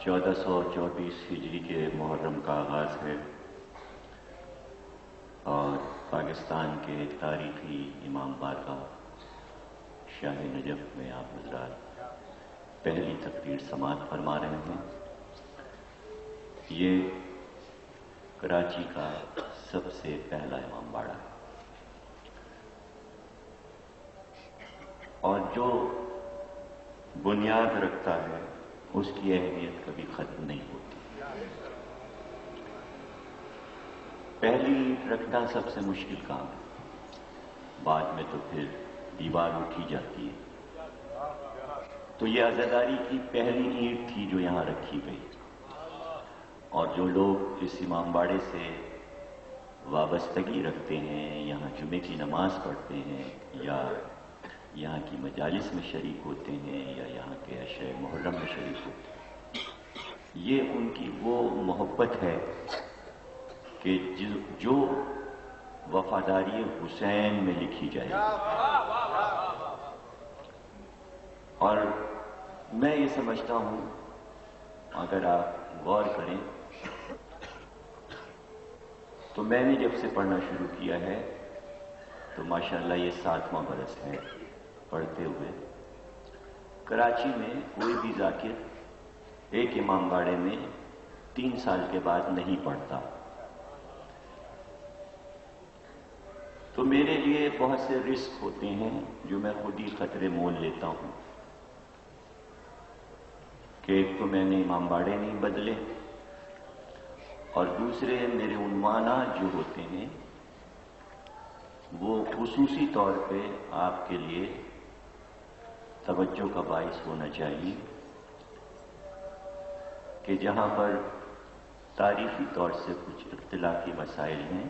1424 ہجری کے محرم کا آغاز ہے اور پاکستان کے تاریخی امام بارگاہ شاہ نجف میں آپ حضرات پہلی تقریر سماعت فرما رہے ہیں۔ یہ کراچی کا سب سے پہلا امام باڑہ ہے اور جو بنیاد رکھتا ہے اس کی اہمیت کبھی ختم نہیں ہوتی۔ پہلی اینٹ رکھنا سب سے مشکل کام ہے، بعد میں تو پھر دیوار اٹھی جاتی ہے۔ تو یہ عزاداری کی پہلی اینٹ تھی جو یہاں رکھی گئی، اور جو لوگ اس امام باڑے سے وابستگی رکھتے ہیں، یہاں جمعے کی نماز پڑھتے ہیں یا یہاں کی مجالس میں شریک ہوتے ہیں یا یہاں کے عشرۂ محرم میں شریک ہوتے ہیں، یہ ان کی وہ محبت ہے کہ جو وفاداری حسین میں لکھی جائے گی۔ اور میں یہ سمجھتا ہوں، اگر آپ غور کریں تو میں نے جب سے پڑھنا شروع کیا ہے تو ماشاءاللہ یہ 7واں برس ہے پڑھتے ہوئے۔ کراچی میں کوئی بھی ذاکر ایک امام باڑے میں 3 سال کے بعد نہیں پڑھتا۔ تو میرے لیے بہت سے رسک ہوتے ہیں جو میں خود ہی خطرے مول لیتا ہوں کہ ایک تو میں نے امام باڑے نہیں بدلے، اور دوسرے میرے عنوانات جو ہوتے ہیں وہ خصوصی طور پہ آپ کے لیے توجہ کا باعث ہونا چاہیے کہ جہاں پر تاریخی طور سے کچھ اختلافی مسائل ہیں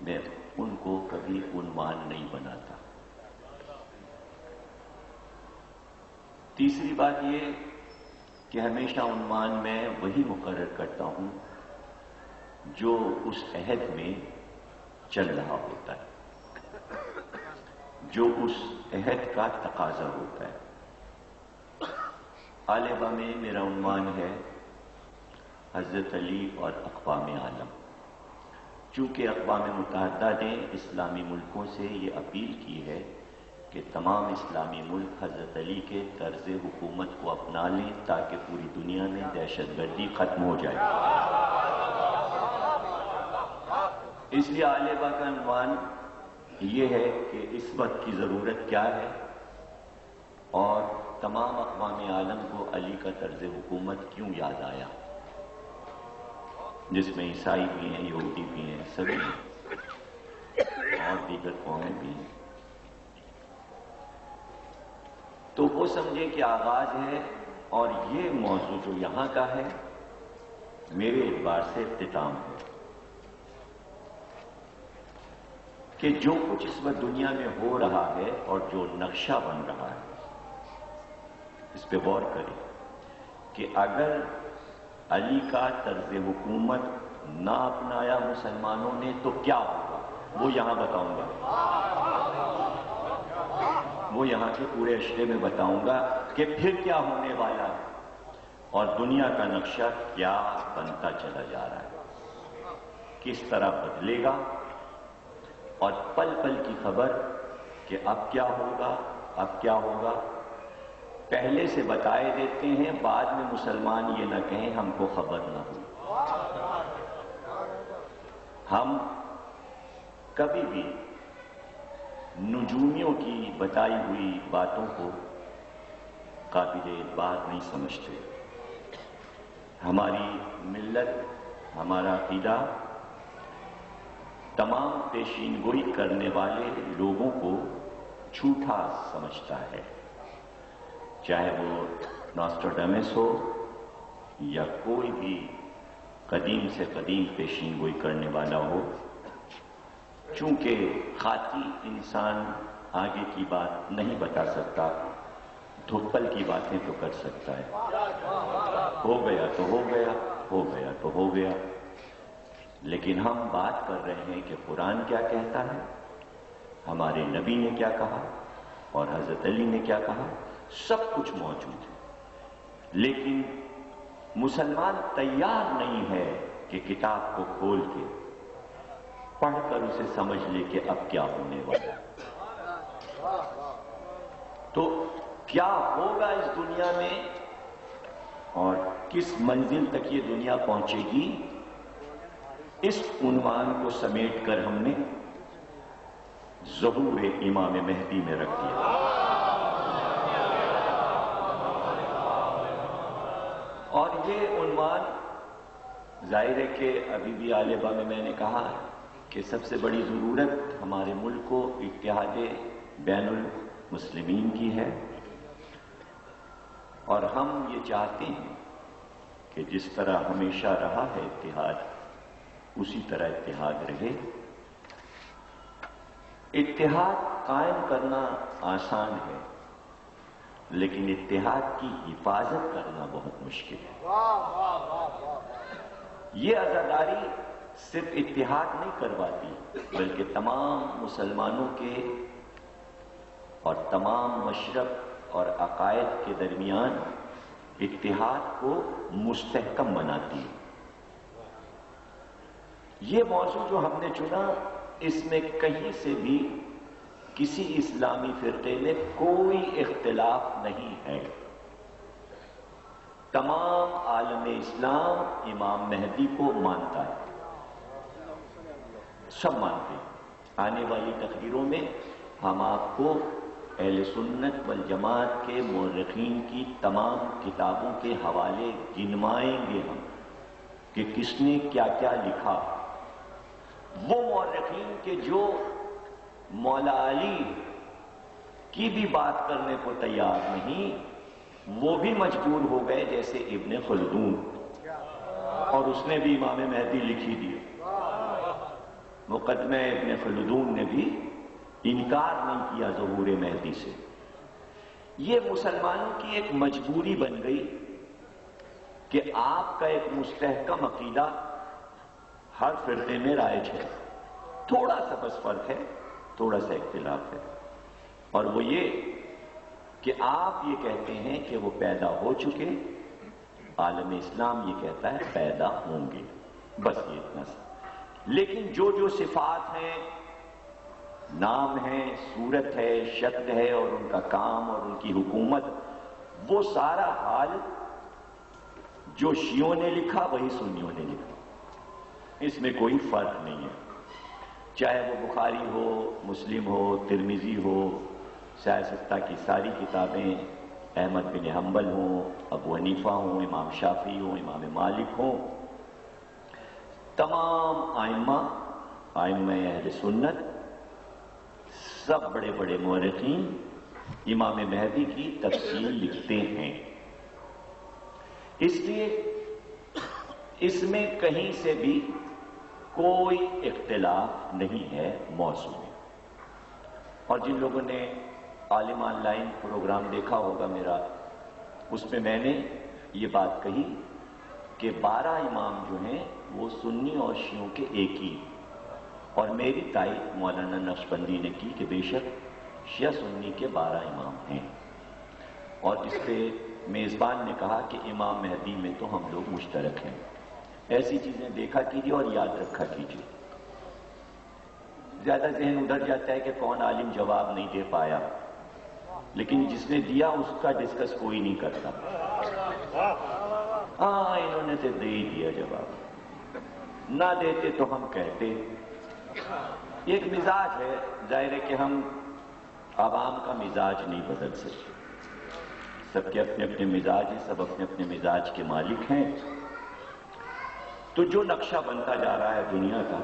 میں ان کو کبھی عنوان نہیں بناتا۔ تیسری بات یہ کہ ہمیشہ عنوان میں وہی مقرر کرتا ہوں جو اس عہد میں چل رہا ہوتا ہے، جو اس عہد کا تقاضا ہوتا ہے۔ غالبا میں میرا عنوان ہے حضرت علی اور اقوام عالم، چونکہ اقوام متحدہ نے اسلامی ملکوں سے یہ اپیل کی ہے کہ تمام اسلامی ملک حضرت علی کے طرز حکومت کو اپنا لیں تاکہ پوری دنیا میں دہشت گردی ختم ہو جائے۔ اس لیے غالبا کا عنوان یہ ہے کہ اس وقت کی ضرورت کیا ہے اور تمام اقوام عالم کو علی کا طرز حکومت کیوں یاد آیا، جس میں عیسائی بھی ہیں، یہودی بھی ہیں، سبھی اور دیگر قومیں بھی ہیں۔ تو وہ سمجھیں کہ آغاز ہے، اور یہ موضوع جو یہاں کا ہے میرے اعتبار سے اختتام ہے کہ جو کچھ اس وقت دنیا میں ہو رہا ہے اور جو نقشہ بن رہا ہے اس پہ غور کریں کہ اگر علی کا طرز حکومت نہ اپنایا مسلمانوں نے تو کیا ہوگا، وہ یہاں بتاؤں گا، وہ یہاں کے پورے عشرے میں بتاؤں گا کہ پھر کیا ہونے والا ہے اور دنیا کا نقشہ کیا بنتا چلا جا رہا ہے، کس طرح بدلے گا، اور پل پل کی خبر کہ اب کیا ہوگا، اب کیا ہوگا پہلے سے بتائے دیتے ہیں، بعد میں مسلمان یہ نہ کہیں ہم کو خبر نہ ہو۔ ہم کبھی بھی نجومیوں کی بتائی ہوئی باتوں کو قابل اعتبار نہیں سمجھتے۔ ہماری ملت، ہمارا عقیدہ تمام پیشین گوئی کرنے والے لوگوں کو جھوٹا سمجھتا ہے، چاہے وہ ناسٹراڈامس ہو یا کوئی بھی قدیم سے قدیم پیشین گوئی کرنے والا ہو، چونکہ خاطی انسان آگے کی بات نہیں بتا سکتا، دھپل کی باتیں تو کر سکتا ہے، ہو گیا تو ہو گیا، ہو گیا تو ہو گیا۔ لیکن ہم بات کر رہے ہیں کہ قرآن کیا کہتا ہے، ہمارے نبی نے کیا کہا اور حضرت علی نے کیا کہا، سب کچھ موجود ہے۔ لیکن مسلمان تیار نہیں ہے کہ کتاب کو کھول کے پڑھ کر اسے سمجھ لے کہ اب کیا ہونے والا ہے۔ تو کیا ہوگا اس دنیا میں اور کس منزل تک یہ دنیا پہنچے گی، اس عنوان کو سمیٹ کر ہم نے ظہور امام مہدی میں رکھ دیا۔ اور یہ عنوان ظاہر ہے کہ ابھی بھی عالبہ میں میں نے کہا کہ سب سے بڑی ضرورت ہمارے ملک کو اتحاد بین المسلمین کی ہے، اور ہم یہ چاہتے ہیں کہ جس طرح ہمیشہ رہا ہے اتحاد، اسی طرح اتحاد رہے۔ اتحاد قائم کرنا آسان ہے، لیکن اتحاد کی حفاظت کرنا بہت مشکل ہے۔ یہ عزاداری صرف اتحاد نہیں کرواتی، بلکہ تمام مسلمانوں کے اور تمام مشرق اور عقائد کے درمیان اتحاد کو مستحکم بناتی ہے۔ یہ موضوع جو ہم نے چنا، اس میں کہیں سے بھی کسی اسلامی فرقے میں کوئی اختلاف نہیں ہے۔ تمام عالم اسلام امام مہدی کو مانتا ہے، سب مانتے ہیں۔ آنے والی تقریروں میں ہم آپ کو اہل سنت والجماعت کے مورخین کی تمام کتابوں کے حوالے گنوائیں گے ہم کہ کس نے کیا کیا لکھا۔ وہ مورخین کے جو مولا علی کی بھی بات کرنے کو تیار نہیں، وہ بھی مجبور ہو گئے، جیسے ابن خلدون، اور اس نے بھی امام مہدی لکھی دی۔ مقدمہ ابن خلدون نے بھی انکار نہیں کیا ظہور مہدی سے۔ یہ مسلمانوں کی ایک مجبوری بن گئی کہ آپ کا ایک مستحکم عقیدہ ہر فرقے میں رائج ہے، تھوڑا سا بس فرق ہے، تھوڑا سا اختلاف ہے، اور وہ یہ کہ آپ یہ کہتے ہیں کہ وہ پیدا ہو چکے، عالم اسلام یہ کہتا ہے پیدا ہوں گے، بس یہ اتنا سا۔ لیکن جو جو صفات ہیں، نام ہے، صورت ہے، شکل ہے، اور ان کا کام اور ان کی حکومت، وہ سارا حال جو شیعوں نے لکھا وہی سنیوں نے لکھا، اس میں کوئی فرق نہیں ہے۔ چاہے وہ بخاری ہو، مسلم ہو، ترمذی ہو، سیاستہ کی ساری کتابیں، احمد بن حنبل ہوں، ابو حنیفہ ہوں، امام شافعی ہوں، امام مالک ہوں، تمام ائمہ اہل سنت، سب بڑے بڑے مورخین امام مہدی کی تفصیل لکھتے ہیں۔ اس لیے اس میں کہیں سے بھی کوئی اختلاف نہیں ہے موضوع میں۔ اور جن لوگوں نے عالم آن لائن پروگرام دیکھا ہوگا میرا، اس میں میں نے یہ بات کہی کہ 12 امام جو ہیں وہ سنی اور شیعوں کے ایک ہی، اور میری تائید مولانا نقشبندی نے کی کہ بے شک شیعہ سنی کے 12 امام ہیں، اور اس پہ میزبان نے کہا کہ امام مہدی میں تو ہم لوگ مشترک ہیں۔ ایسی چیزیں دیکھا کیجیے اور یاد رکھا کیجیے۔ زیادہ ذہن ادھر جاتا ہے کہ کون عالم جواب نہیں دے پایا، لیکن جس نے دیا اس کا ڈسکس کوئی نہیں کرتا۔ ہاں انہوں نے تو دے ہی دیا جواب، نہ دیتے تو ہم کہتے۔ ایک مزاج ہے، ظاہر ہے کہ ہم عوام کا مزاج نہیں بدل سکتے، سب کے اپنے اپنے مزاج ہیں، سب اپنے اپنے مزاج کے مالک ہیں۔ تو جو نقشہ بنتا جا رہا ہے دنیا کا،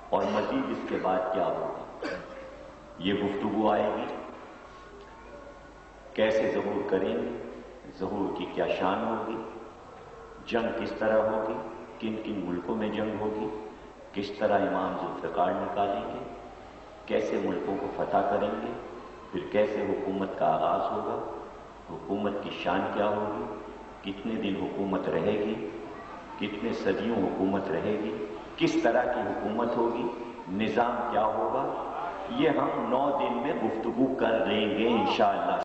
اور مزید اس کے بعد کیا ہوگا، یہ گفتگو آئے گی، کیسے ظہور کریں گے، ظہور کی کیا شان ہوگی، جنگ کس طرح ہوگی، کن کن ملکوں میں جنگ ہوگی، کس طرح امام ذوالفقار نکالیں گے، کیسے ملکوں کو فتح کریں گے، پھر کیسے حکومت کا آغاز ہوگا، حکومت کی شان کیا ہوگی، کتنے دن حکومت رہے گی، کتنے صدیوں حکومت رہے گی، کس طرح کی حکومت ہوگی، نظام کیا ہوگا، یہ ہم 9 دن میں گفتگو کر لیں گے انشاءاللہ۔